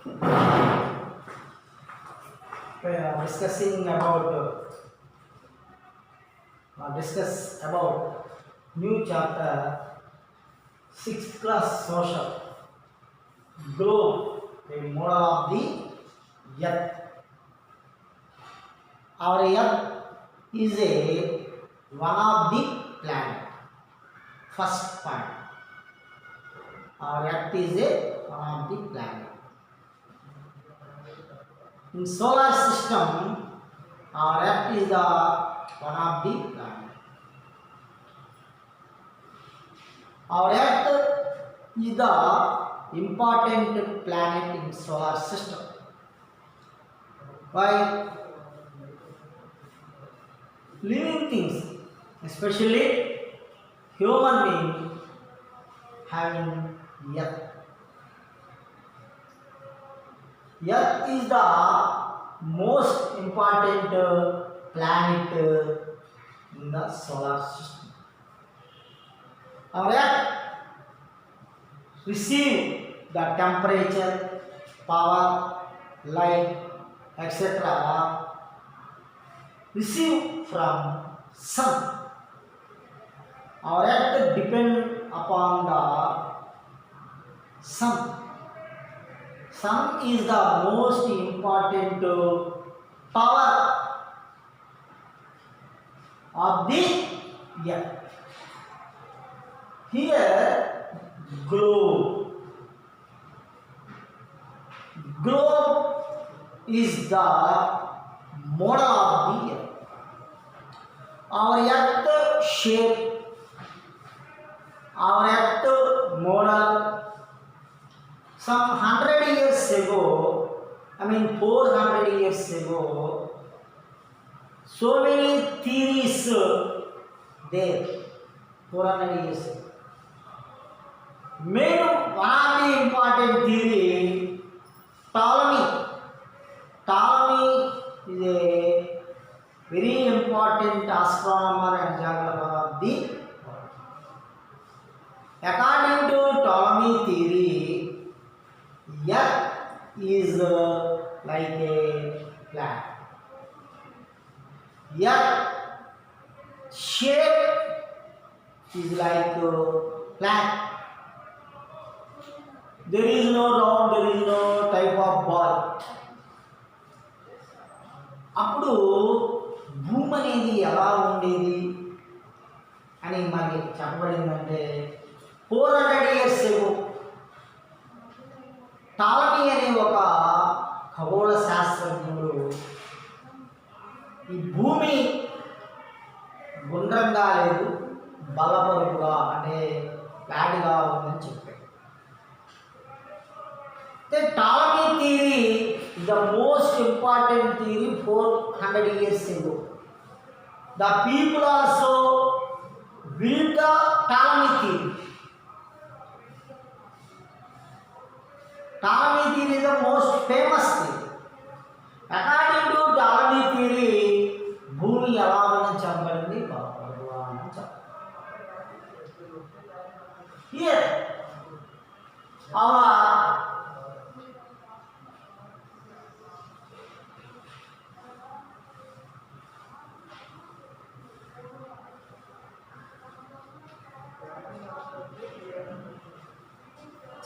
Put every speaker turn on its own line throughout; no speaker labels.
We are discussing about discuss about new chapter 6th class social globe, a model of the earth. Our earth is a one of the planet. First point, our earth is a one of the planet. In solar system, our earth is the one of the planet. Our earth is the important planet in solar system. Why? Living things, especially human being, having earth. Earth is the most important planet in the solar system. Our earth receive the temperature, power, light, etc. receive from sun. Our earth depend upon the sun. Sun is the most important power of the earth. Here, globe. Globe is the model of the earth. Our earth shape, our earth model. Some 100 years ago, 400 years ago, so many theories there. 400 years ago. Main one of the important theory, Ptolemy. Ptolemy is a very important astronomer and geographer of the world. According to Ptolemy theory, Earth is like a planet. Earth shape is like a planet. There is no round, there is no type of ball. అప్పుడు భూమి అనేది ఎలా ఉండేది అని మనకి చెప్పబడిందంటే 400 years ago Ptolemy అనే ఒక ఖగోళ శాస్త్రజ్ఞుడు ఈ భూమి గుండ్రంగా లేదు, బలపరుపుగా అంటే ఫ్లాట్గా ఉందని చెప్పాడు. Ptolemy theory is the most important theory 400 years ago. The people also built the Ptolemy theory. Ptolemy theory is the most famous theory. According to Ptolemy theory, భూమి ఎలా ఉందని చెప్పబడింది, బలపరుపుగా అని చెప్పబడింది. Here, our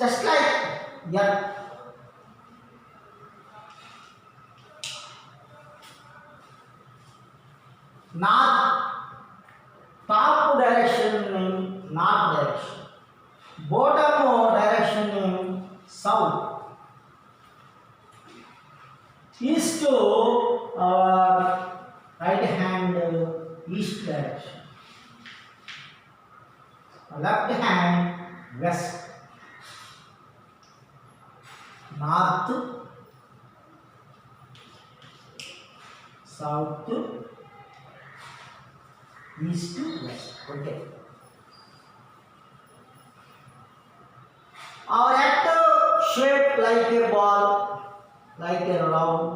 just like Earth. North, top direction in north direction, bottom direction in south, east to right hand east direction, left hand west. North, south, east, west. Okay. Our earth shaped like a ball, like a round.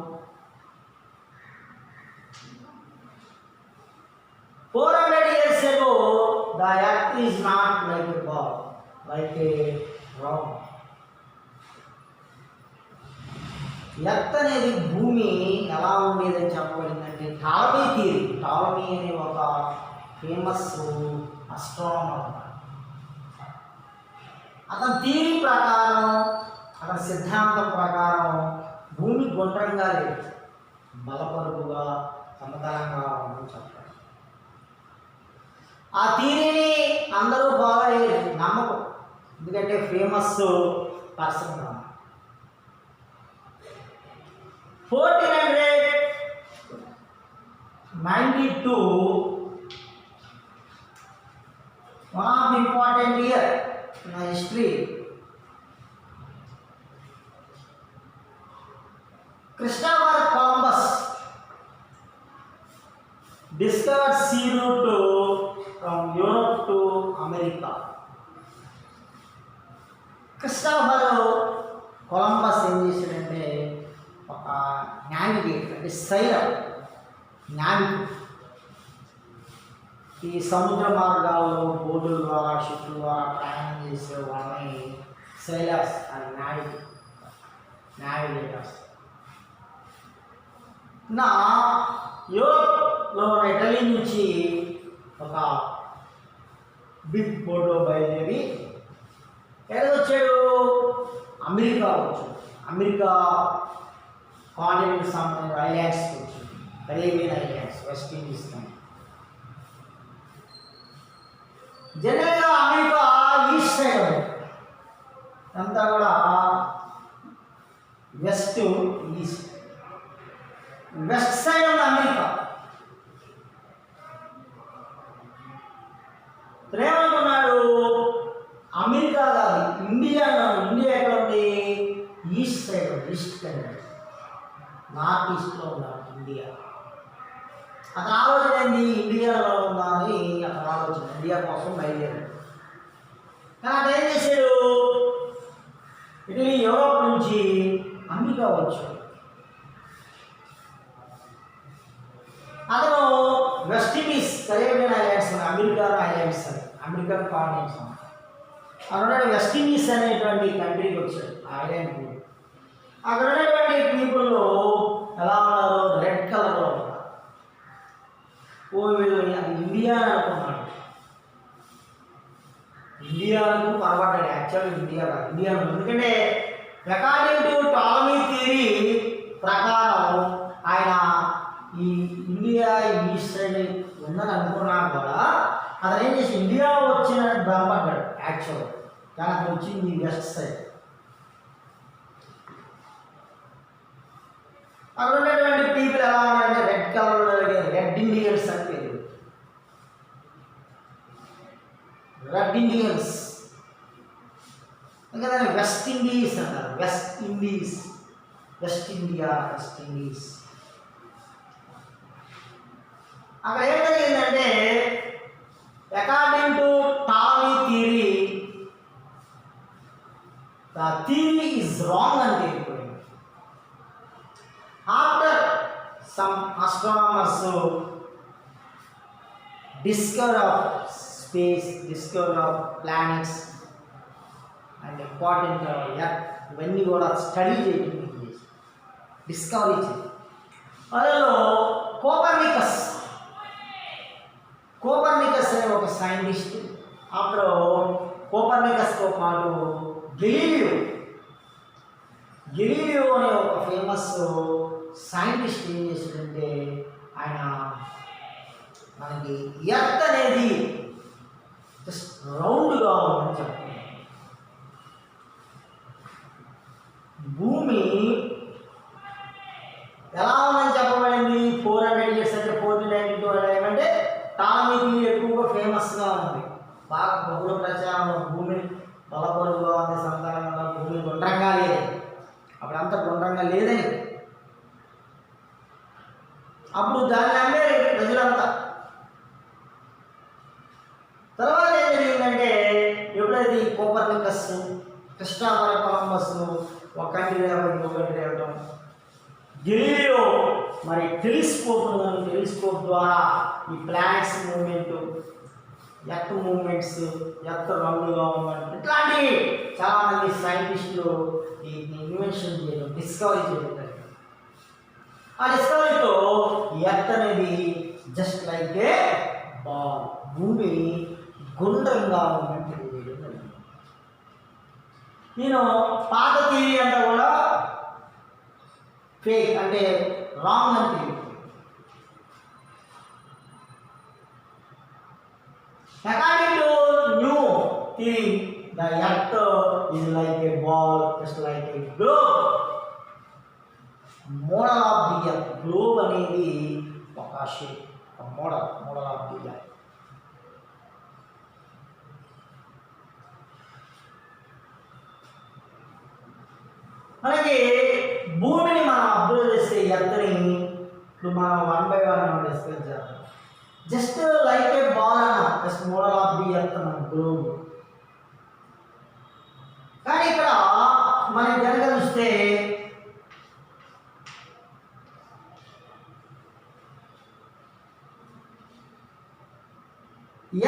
400 years ago, the earth is not like a ball, like a round. Earth అనేది భూమి ఎలా ఉండేదని చెప్పబడిందంటే Ptolemy అనే ఒక famous astronomer. అతని theory ప్రకారం, అతని సిద్ధాంతం ప్రకారం భూమి గుండ్రంగా లేదు, బలపరుపుగా సమతలంగా ఉందని చెప్పారు. ఆ థియరీని అందరూ ఫాలో అయ్యారు, నమ్మకం, ఎందుకంటే ఫేమస్ పర్సన్ కాదు. 1492 one of the important year in history. Christopher Columbus discovered sea route from Europe to America. Christopher Columbus ఏం చేశాడంటే ఒక నావిగేట్ అంటే నావిక్ ఈ సముద్ర మార్గాల్లో బోటుల ద్వారా షిప్ల ద్వారా ప్రయాణం చేసే వాళ్ళని సైలర్స్ అండ్ నావిగేటర్స్. నా యూరోప్లో ఇటలీ నుంచి ఒక బిగ్ బోట్లో బయలుదేరి ఎక్కడికి వచ్చాడు? అమెరికా వచ్చాడు. అమెరికా కాంటినెంట్ సంబంధించిన ఐలాండ్స్కి వచ్చాడు. Arabian islands, west Indies. జనరల్గా అమెరికా ఈస్ట్ సైడ్ ఉంది, అంతా కూడా వెస్ట్ సైడ్ ఉంది అమెరికా. ఏమనుకున్నాడు? అమెరికా కాదు, ఇండియా ఎక్కడ ఉంది? ఈస్ట్ సైడ్ ఉంది, ఈస్ట్ కంట్రీ, నార్త్ ఈస్ట్లో ఉన్నాడు ఇండియా. అతని ఆలోచన ఏంది? ఇండియాలో ఉందా అని అతని ఆలోచన, ఇండియా కోసం బయలుదేరాడు. కానీ అతను ఏం చేశాడు? ఇటలీ యూరోప్ నుంచి అమెరికా వచ్చాడు. అతను west Indies, Caribbean islands, American continents అక్కడ వెస్ట్ ఇండీస్ అనేటువంటి కంట్రీకి వచ్చాడు, ఐలాండ్కి. అక్కడ ఉన్నటువంటి పీపుల్ ఎలా ఉన్నారు? రెడ్ కలర్లో ఉన్నారు. వీళ్ళు ఇండియా అనుకున్నాడు, ఇండియాకు పరపడ్డాడు. యాక్చువల్గా ఇండియా ఎందుకంటే అకార్డింగ్ టు టాలమీ థియరీ ప్రకారం ఆయన ఈ ఇండియా ఈస్ట్ సైడ్ ఉందని అనుకున్నా కూడా అతను ఏం చేసి ఇండియా వచ్చిన భ్రమపడ్డాడు యాక్చువల్. కానీ అతను వచ్చింది వెస్ట్ సైడ్. అక్కడ ఉన్నటువంటి పీపుల్ ఎలా ఉన్నారంటే రెడ్ కలర్లో రెడ్ ఇండియన్స్ అని పేరు. రెడ్ ఇండియన్స్ ఇంకా దాన్ని వెస్ట్ ఇండీస్ అంటారు. West India. అక్కడ ఏం జరిగిందంటే according to Ptolemy theory, the theory is wrong అని తెలిపోయింది. After some astronomers discovery of space, discovery of planets and important earth ఇవన్నీ కూడా స్టడీ చేయడం, డిస్కవరీ చేయడం. అందులో కోపర్నికస్ అనే ఒక సైంటిస్ట్, అప్పుడు కోపర్నికస్తో పాటు గెలీలియో అనే ఒక ఫేమస్ సైంటిస్ట్ ఏం చేశాడంటే ఆయన మనకి ఎర్త్ అనేది జస్ట్ రౌండ్గా ఉందని చెప్పాడు. భూమి ఎలా ఉందని చెప్పబడింది? 400 years అంటే 1492 ఏమంటే టాలమీ ఎక్కువగా ఫేమస్గా ఉంది, బాగా బహుళ ప్రచారంలో. భూమి బలపరుగా ఉంది, సంతానంగా, భూమి గుండ్రంగా లేదు. అప్పుడంతా గుండ్రంగా లేదని అప్పుడు దాన్ని నమ్మారు ప్రజలంతా. తర్వాత ఏం జరిగిందంటే ఎప్పుడైతే ఈ కోపర్నికస్, క్రిస్టోఫర్ కొలంబస్ ఒక కంట్రీ ఇంకో కంట్రీ వెళ్ళడం, గెలీలియో మరి టెలిస్కోప్ ద్వారా ఈ planets movement, earth movements, earth రౌండ్గా ఉండడం, ఇట్లాంటివి చాలామంది సైంటిస్టులు ఈ ఇన్వెన్షన్ చేయడం, డిస్కవరీ చేయడం. ఆ డిస్కవరీతో ఎర్త్ అనేది జస్ట్ లైక్ ఏ బాల్, భూమి గుండ్రంగా ఉందని తెలియజేయడం జరిగింది. నేను పాత థియరీ అంతా కూడా ఫేక్ అంటే రాంగ్ అని తెలియదు. According to new theory, the earth is like a ball, just like a globe. Model of the earth, globe అనేది ఒక షేప్, ఒక మోడల్ ఆఫ్ ది ఎర్త్. అలాగే భూమిని మనం అబ్జర్వ్ చేస్తే ఎర్త్ని ఇప్పుడు మనం 1 by 1 మనం డిస్కస్ చేద్దాం. జస్ట్ లైక్ ఏ బాల్ అన్న, just model of the earth అన్న గ్లోబ్. కానీ ఇక్కడ మనం కనుక చూస్తే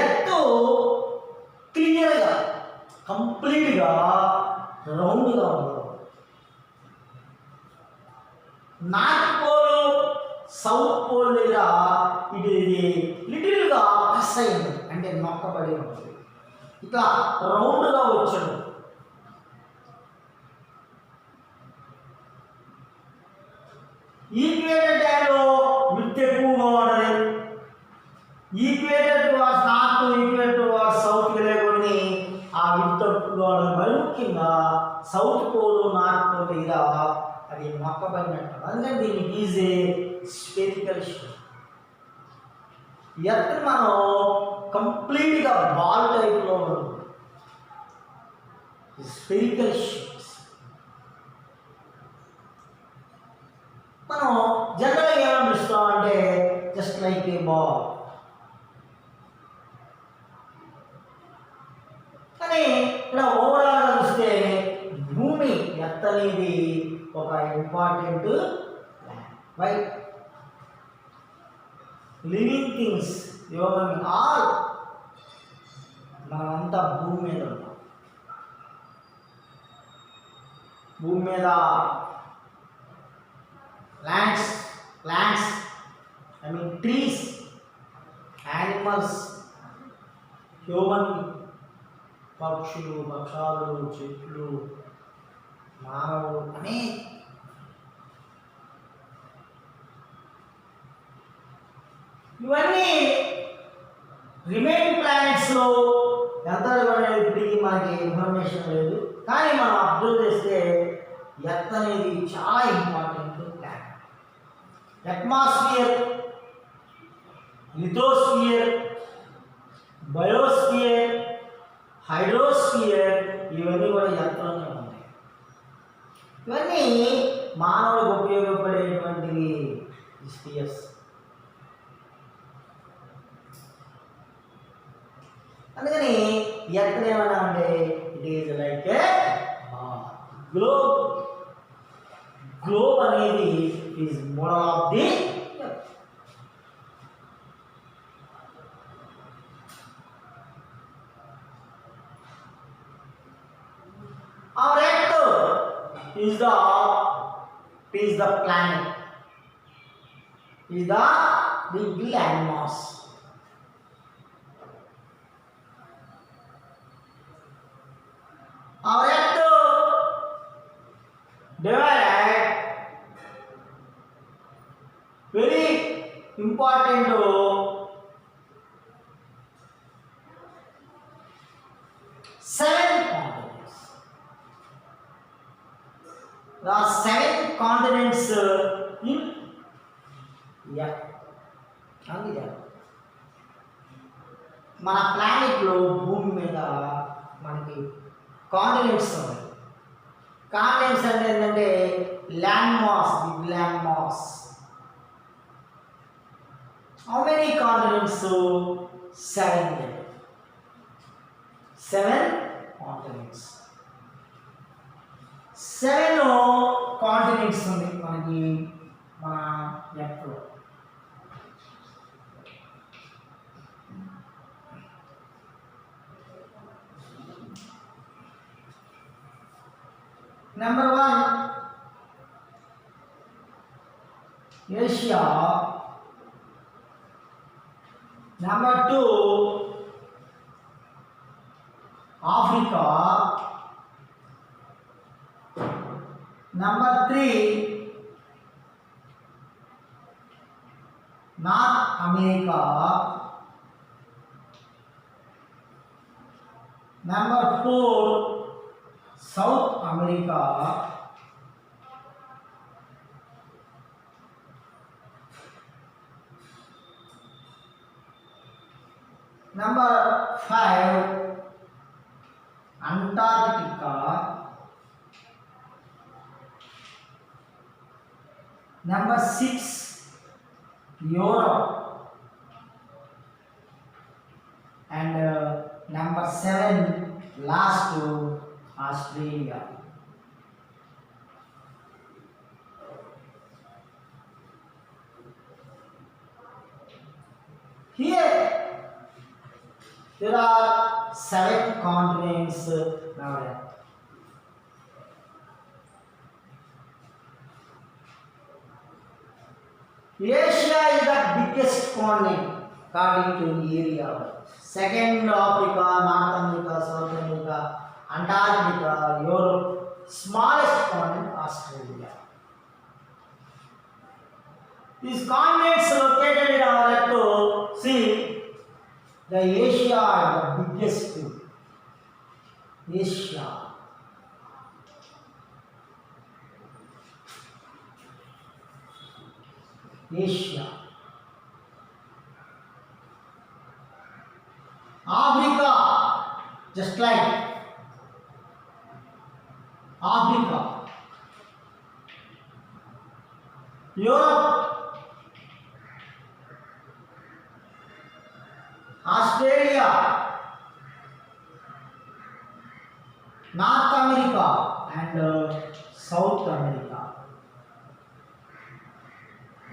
ఎర్త్ క్లియర్గా కంప్లీట్గా రౌండ్గా ఉంది. నార్త్ పోల్ సౌత్ పోల్ దగ్గర ఇది లిటిల్గా ప్రెస్ అయింది, అంటే నొక్కబడి ఉంటుంది. ఇట్లా రౌండ్గా వచ్చాడు. ఈక్వేటర్ టైంలో విత్ ఎక్కువగా ఉండదు. Equator towards north, equator towards south వెళ్ళేకొని ఆ విత్ ఎక్కువగా ఉండదు. మరి ముఖ్యంగా సౌత్ పోల్ నార్త్ పోల్ దగ్గర అది నొక్కబడినట్టు. అందుకని దీనికి is a spherical shape. Earth మనం కంప్లీట్గా బాల్ టైప్లో ఉంటుంది, స్పెరికల్ షేప్స్. మనం జనరల్గా ఏమనిపిస్తాం అంటే జస్ట్ లైక్ ఏ బాల్. కానీ ఇక్కడ ఓవరాల్గా చూస్తే భూమి ఎర్త్ అనేది ఒక important why living things human all మనమంతా భూమి మీద ఉన్నాం. భూమి మీద plants I mean trees, animals, human, పక్షులు, పక్షాలు, చెట్లు, మానవుడు అనే ఇవన్నీ రిమైనింగ్ ప్లానెట్స్లో ఎంత అనేది ఇప్పటికీ మనకి ఇన్ఫర్మేషన్ లేదు. కానీ మనం అబ్జర్వ్ చేస్తే ఎర్త్ అనేది చాలా important planet. Atmosphere, lithosphere, biosphere, hydrosphere ఇవన్నీ కూడా ఎర్త్లోనే ఉంటాయి. ఇవన్నీ మానవులకు ఉపయోగపడేటువంటివి స్పియర్స్. అందుకని ఎర్త్ ఏమన్నా అంటే it is like a globe. Globe అనేది is model of the earth. Our earth is the planet, is the big landmass. Our earth divided very important 7 continents. The 7 continents in Earth. మన ప్లానెట్లో భూమి మీద మనకి continents ఉన్నాయి. Continents అంటే ఏంటంటే land mass, big land mass. How many continents? 7 continents. 7 continents ఉంది మనకి మన ఎర్త్లో. Number 1 Asia. Number 2, Africa. Number 3, North America. Number 4, South America. Number 5, Antarctica. Number 6, Europe. And number 7, last to Australia. Here there are 7 continents now. Asia is the biggest continent according to the area. Second, Africa, North America, South America, Antarctica, Europe. Smallest continent, Australia. These continents located in our earth, see, the Asia is the biggest. Asia. Asia. Africa, just like Africa. Europe, Australia, North America and South America.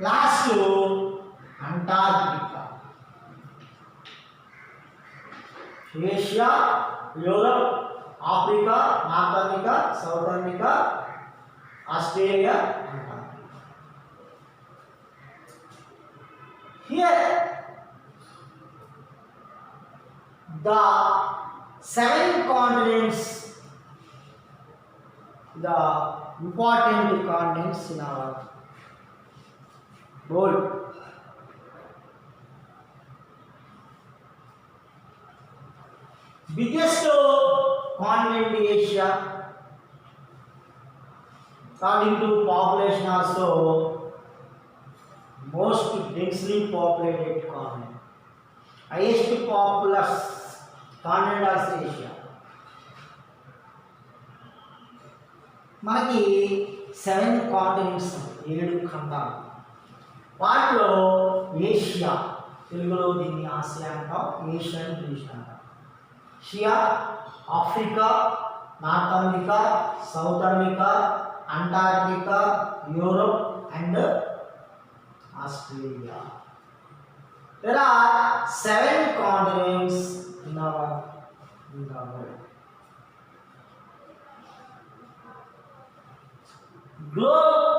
Last to Antarctica. Asia, Europe, Africa, North America, South America, Australia, Antarctica. Here, the 7 continents, the important continents in our world. Biggest continent in Asia, according to population also, most densely populated continent. Highest populous continent also Asia. మనకి 7 continents 7 ఖండాలు. వాటిలో Asia, తెలుగులో దీన్ని Asia అంటాం, Asia అని పిలుస్తాం. Asia, Africa, north America, south America, Antarctica, Europe and Australia. There are 7 continents in the world. Globe,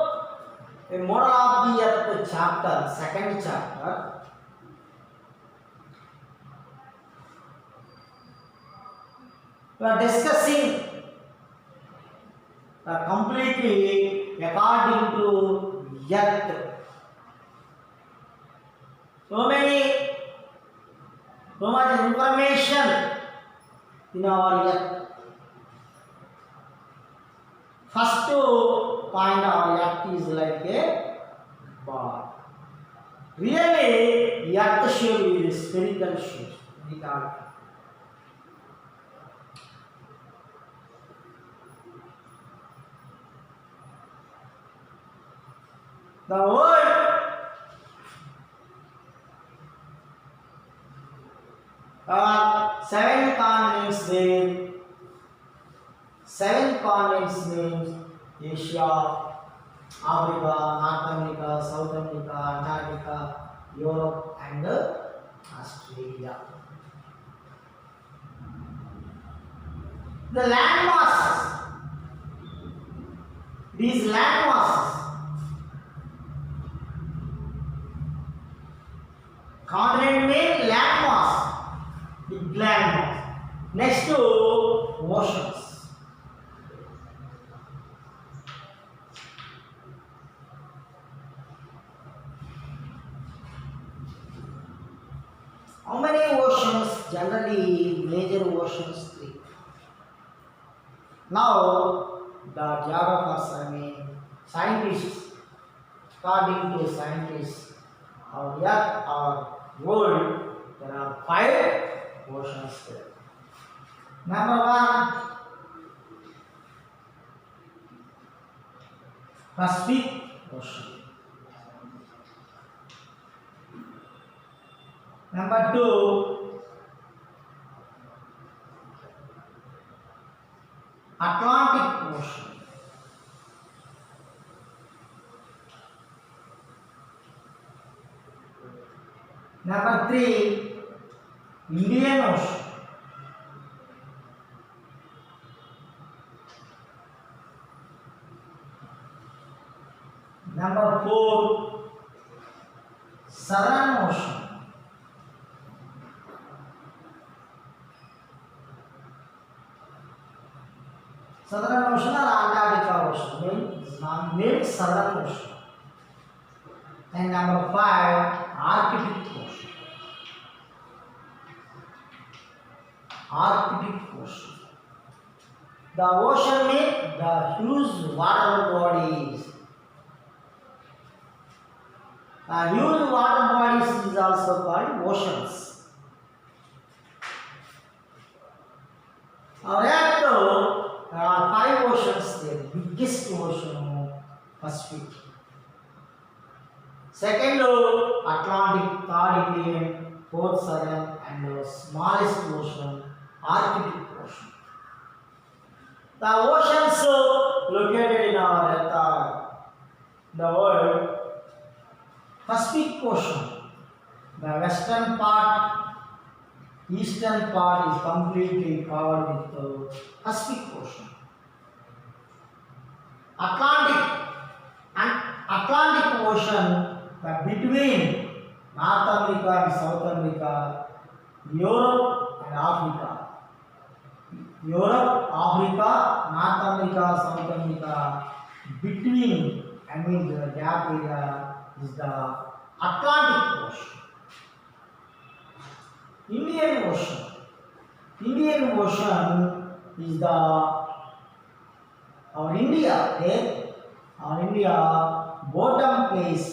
a model of the earth chapter, second chapter. We are discussing completely according to earth. So much information in our earth. First point our earth is like a ball. Really, the earth shape is spherical shape. The world are 7 continents there. 7 continents means Asia, Africa, North America, South America, Antarctica, Europe and Australia. The land masses, these land masses Continent means land mass, big land mass. Next to oceans. How many oceans? Generally, major oceans 3. Now, the geographers, scientists, according to scientists, our Earth, our world, there are 5 oceans there. Number 1, Pacific Ocean. Number 2, Atlantic Ocean. Number 3, Indian Ocean. Number 4, Southern Ocean. Southern Ocean or Antarctica Ocean means Southern Ocean. And number 5, Arctic Ocean. Arctic Ocean. The ocean means the huge water bodies. The huge water bodies is also called oceans. Our Earth, there are 5 oceans there. Biggest ocean, Pacific. Second, Atlantic, third Indian, fourth Southern, and the smallest ocean, Arctic Ocean. The oceans located in our Earth, the world, Pacific Ocean, the western part, eastern part is completely covered with the Pacific Ocean. Atlantic Ocean, between North America and South America, Europe and Africa. Europe, Africa, North America, South America, between, the gap area is the Atlantic Ocean. Indian Ocean is our India bottom place,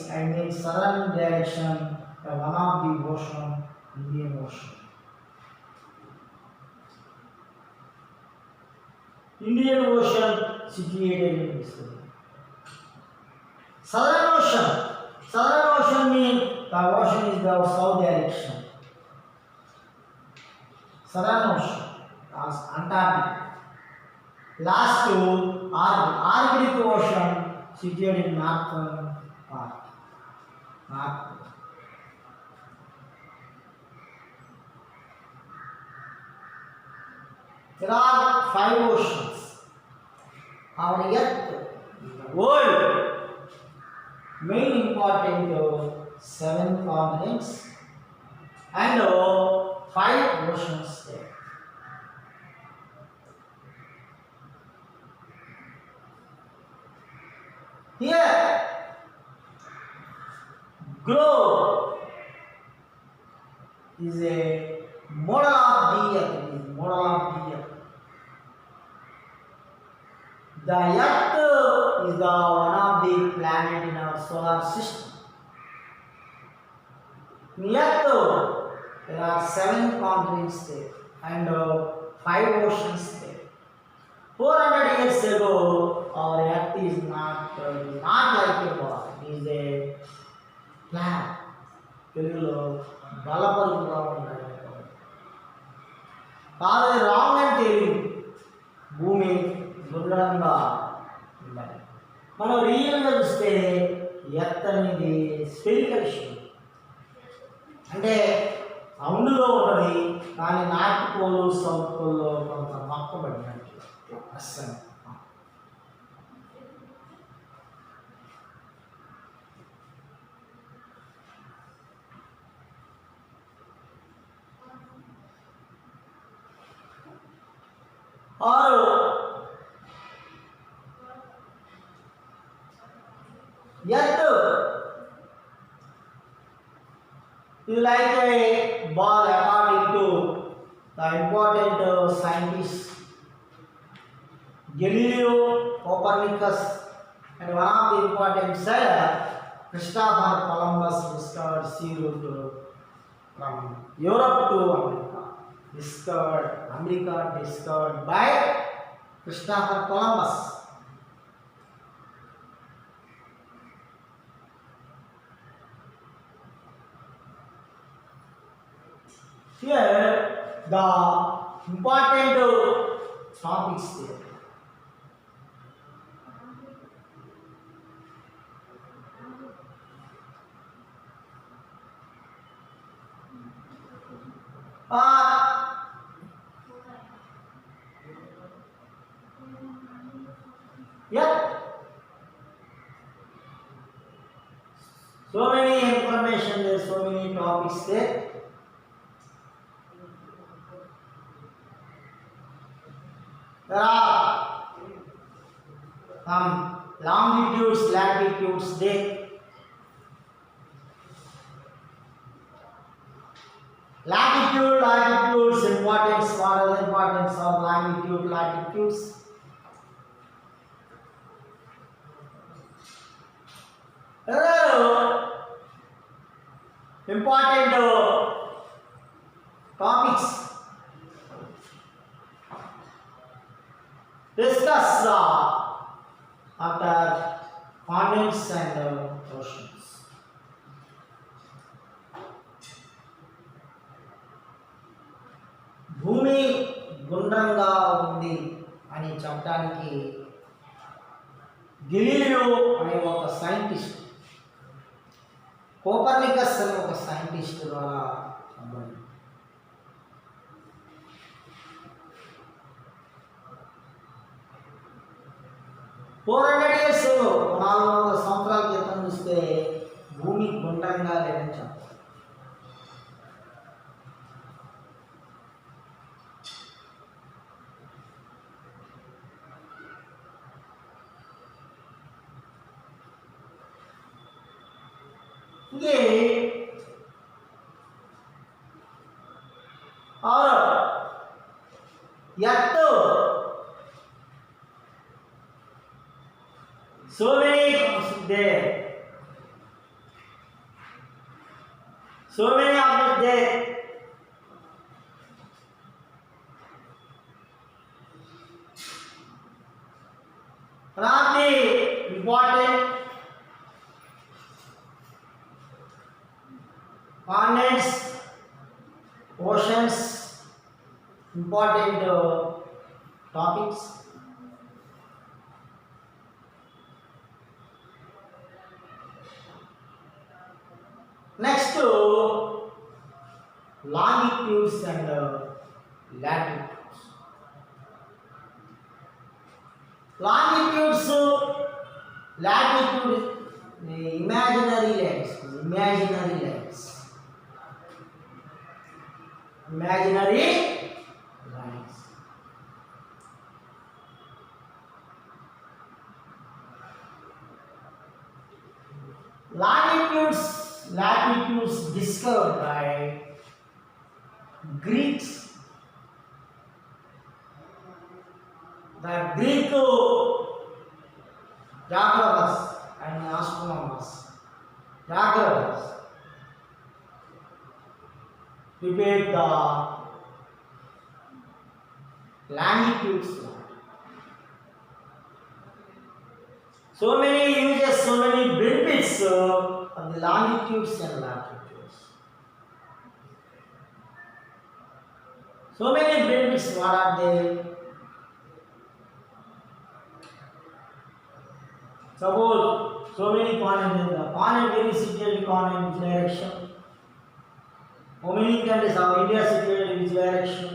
southern direction, one of the ocean, Indian Ocean. Indian Ocean situated in this way. Southern Ocean means the ocean is the south direction. Southern Ocean, that's Antarctica. Last to Arctic Ocean situated in northern part. There are 5 oceans. Our Earth, the world, main important 7 continents and 5 oceans there. Here, globe is a model of the Earth. The Earth is the one of the planet in our solar system. In Earth, there are 7 continents there and 5 oceans there. 400 years ago, our Earth is not like a ball. It is a planet. తెలుగులో బలపరుపుగా ఉన్నాయి. కాదు wrong అంటే భూమి గుండ్రంగా ఉండాలి. మనం రియల్గా చూస్తే ఎర్త్ అనేది స్పెరికల్ షేప్, అంటే రౌండ్గా ఉన్నది, కానీ నార్త్ పోల్ సౌత్ పోల్లో కొంత మక్కబడినట్టు అస్సలు. or earth is like a ball according to the important scientists Galileo, Copernicus, and one of the important sailor Christopher Columbus discovered sea route from Europe to America. Discovered by Christopher Columbus. Here the important topics there. Yeah, so many information there, so many topics there. There are some longitudes, latitudes there. Latitudes, importance, what are the importance of latitudes? Important topics. Discuss after continents and oceans. భూమి గుండ్రంగా ఉంది అని చెప్పడానికి Galileo అనే ఒక scientist, Copernicus అనే ఒక scientist ద్వారా చెప్పబడింది. 400 years ago, 400 సంవత్సరాల క్రితం చూస్తే భూమి గుండ్రంగా లేదని చెప్పాలి. ये और earth, so many there, so many objects there. One of the important continents, oceans, important topics. Next, longitudes and latitudes. Longitudes, latitude, imaginary lines. Latitudes discovered by Greeks. The Greek geographers and astronomers, debate the longitudes. So many uses, so many benefits of the longitudes and latitudes. So many benefits, what are they? Suppose so many continents, the continent very situated in which direction? How many countries have India situated in which direction?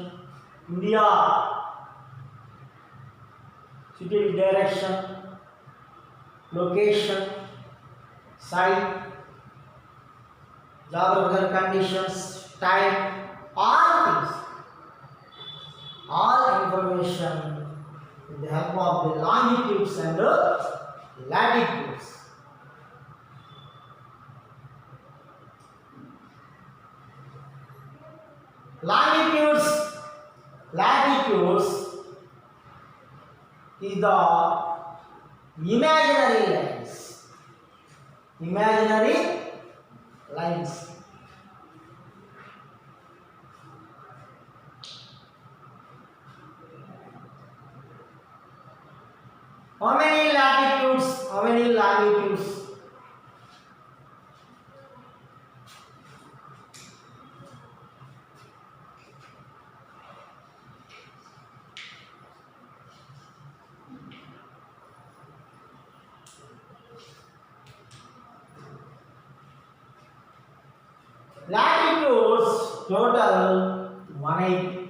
India situated direction, location, site, geographical conditions, time, all all information with the help of the longitudes and latitudes. Longitudes, latitudes is the imaginary lines. Imaginary lines. How many latitudes? How many longitudes? Latitudes total 180.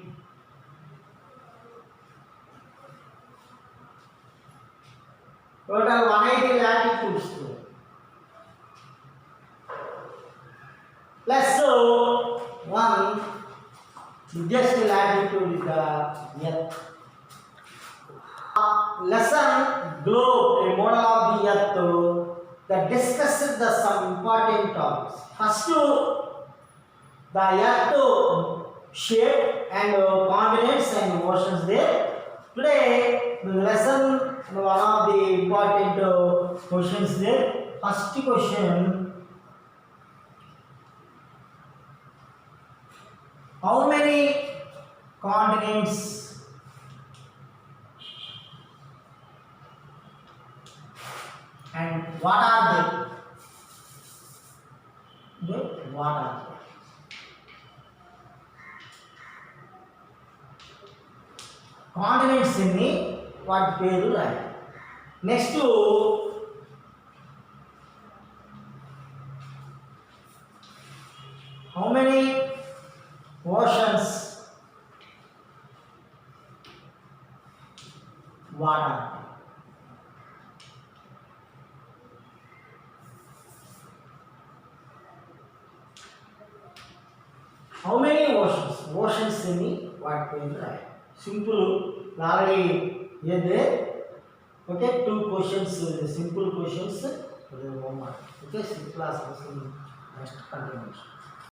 Total 180 latitudes plus one biggest latitude is the Earth. Lesson globe, a model of the Earth that discusses the some important topics. First, the Earth shape and continents and oceans there. Today, the lesson one of the important questions there. First question: how many continents and what are they? What are they? Continents in what పేరు రాయాలి. Next how many oceans, what are they? How many oceans? Oceans in what పేరు రాయాలి. Simple, already here there. Okay, two questions, simple questions. Okay, simple as next continuation.